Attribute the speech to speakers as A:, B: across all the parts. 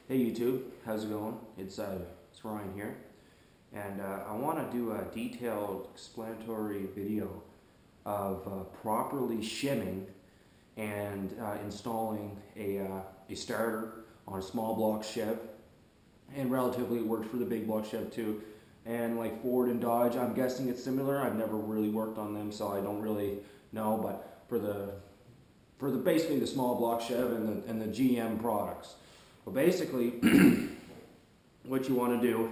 A: Hey YouTube, how's it going? It's Ryan here, and I want to do a detailed explanatory video of properly shimming and installing a starter on a small block Chev, and relatively it works for the big block Chev too. And like Ford and Dodge, I'm guessing it's similar. I've never really worked on them, so I don't really know. But for the basically the small block Chev and the GM products. Well, basically, what you want to do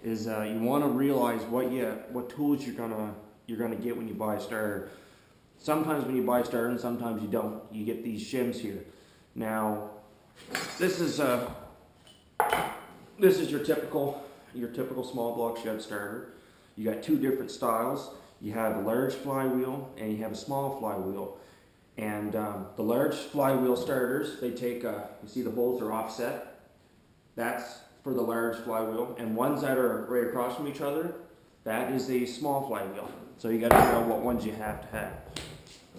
A: is you want to realize what tools you're gonna get when you buy a starter. Sometimes when you buy a starter, and sometimes you don't. You get these shims here. Now, this is your typical small block shed starter. You got two different styles. You have a large flywheel and you have a small flywheel. And the large flywheel starters, they take, you see the holes are offset. That's for the large flywheel. And ones that are right across from each other, that is a small flywheel. So you got to know what ones you have to have.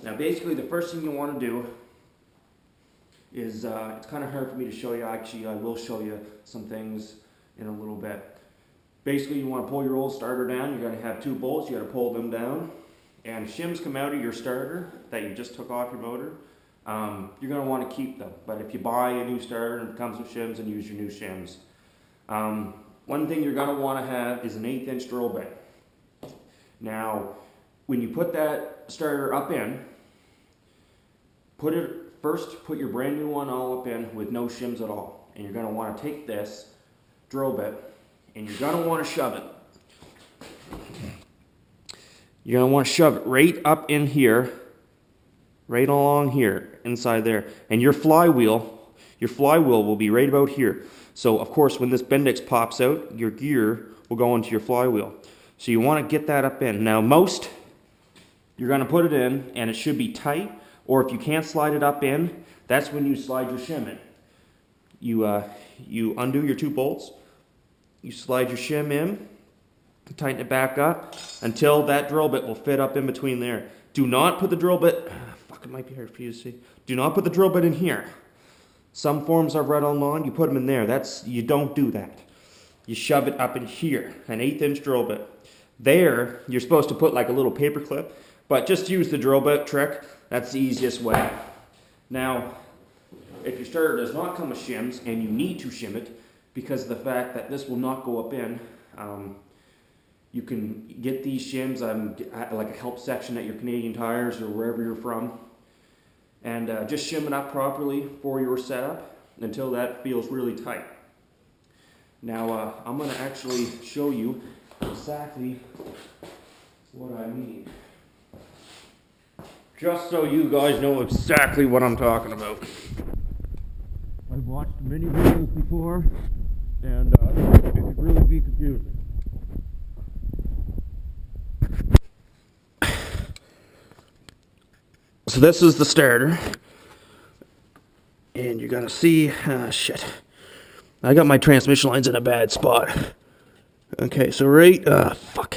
A: Now basically the first thing you want to do is, it's kind of hard for me to show you. Actually, I will show you some things in a little bit. Basically, you want to pull your old starter down. You're going to have two bolts. You got to pull them down. And shims come out of your starter that you just took off your motor. You're going to want to keep them. But if you buy a new starter and it comes with shims, then use your new shims. One thing you're going to want to have is an 1/8 inch drill bit. Now, when you put that starter up in, put your brand new one all up in with no shims at all. And you're going to want to take this drill bit and you're going to want to shove it. You're going to want to shove it right up in here, right along here, inside there. And your flywheel will be right about here. So, of course, when this Bendix pops out, your gear will go into your flywheel. So you want to get that up in. Now, you're going to put it in, and it should be tight. Or if you can't slide it up in, that's when you slide your shim in. You undo your two bolts. You slide your shim in. Tighten it back up until that drill bit will fit up in between there. Do not put the drill bit, it might be hard for you to see. Do not put the drill bit in here. Some forms I've read online, you put them in there. You don't do that. You shove it up in here, an 1/8 inch drill bit. There, you're supposed to put like a little paper clip, but just use the drill bit trick. That's the easiest way. Now, if your starter does not come with shims and you need to shim it because of the fact that this will not go up in, you can get these shims like a help section at your Canadian Tires or wherever you're from, and just shim it up properly for your setup until that feels really tight. Now I'm going to actually show you exactly what I mean, just so you guys know exactly what I'm talking about. I've watched many videos before, and it could really be confusing. So this is the starter, and you're gonna see, shit, I got my transmission lines in a bad spot. Okay, so fuck.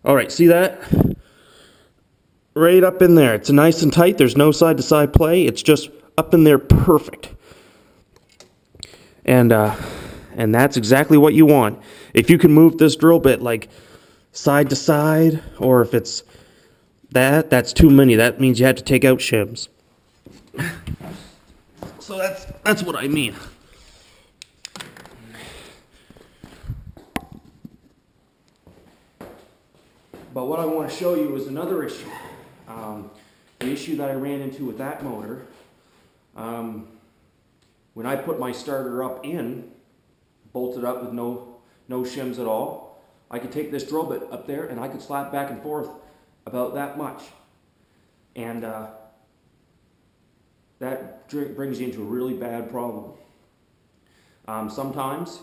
A: Alright, see that? Right up in there. It's nice and tight, there's no side to side play, it's just up in there perfect. And that's exactly what you want. If you can move this drill bit like side to side, or if it's that's too many. That means you have to take out shims. So that's what I mean. But what I want to show you is another issue. The issue that I ran into with that motor. When I put my starter up in, bolted up with no shims at all, I could take this drill bit up there and I could slap back and forth about that much. And that brings you into a really bad problem. Sometimes,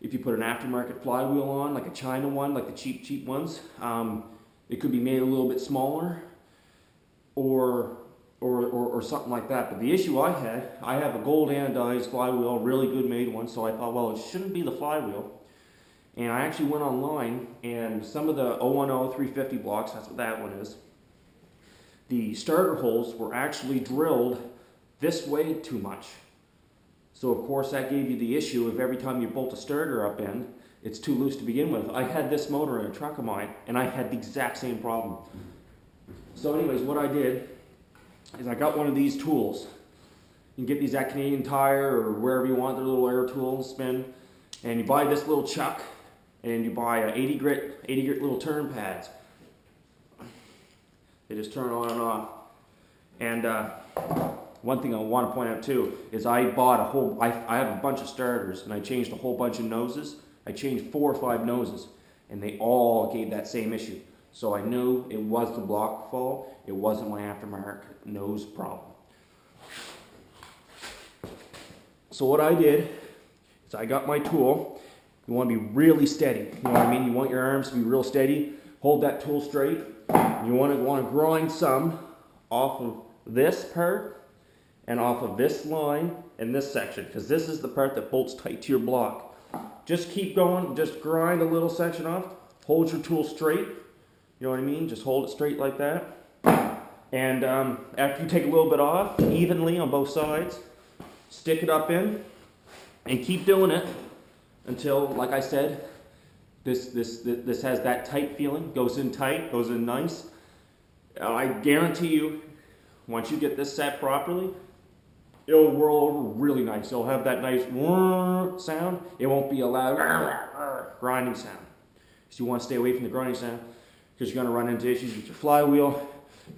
A: if you put an aftermarket flywheel on, like a China one, like the cheap ones, it could be made a little bit smaller, or something like that. But the issue I have a gold anodized flywheel, really good made one, so I thought, well, it shouldn't be the flywheel. And I actually went online, and some of the 010 350 blocks, that's what that one is, the starter holes were actually drilled this way too much. So of course that gave you the issue of every time you bolt a starter up in, it's too loose to begin with. I had this motor in a truck of mine, and I had the exact same problem. So anyways, what I did is I got one of these tools. You can get these at Canadian Tire or wherever you want, their little air tools, spin. And you buy this little chuck, and you buy a 80 grit little turn pads. They just turn on and off. And one thing I want to point out too is I bought a whole, I have a bunch of starters, and I changed a whole bunch of noses. I changed 4 or 5 noses, and they all gave that same issue. So I knew it was the block fault. It wasn't my aftermarket nose problem. So what I did is I got my tool. You want to be really steady. You know what I mean? You want your arms to be real steady. Hold that tool straight. You want to grind some off of this part and off of this line and this section, because this is the part that bolts tight to your block. Just keep going. Just grind a little section off. Hold your tool straight. You know what I mean? Just hold it straight like that. And after you take a little bit off, evenly on both sides, stick it up in, and keep doing it until, like I said, this has that tight feeling. Goes in tight, goes in nice. I guarantee you, once you get this set properly, it'll roll over really nice. It'll have that nice sound. It won't be a loud grinding sound. So you want to stay away from the grinding sound, because you're going to run into issues with your flywheel.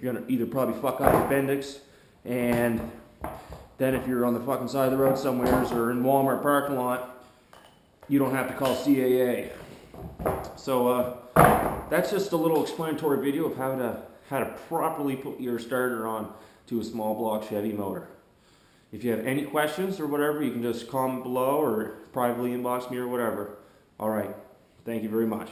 A: You're going to either probably fuck up your Bendix, and then if you're on the fucking side of the road somewhere or in Walmart parking lot, you don't have to call CAA. So that's just a little explanatory video of how to properly put your starter on to a small block Chevy motor. If you have any questions or whatever, you can just comment below or privately inbox me or whatever. All right. Thank you very much.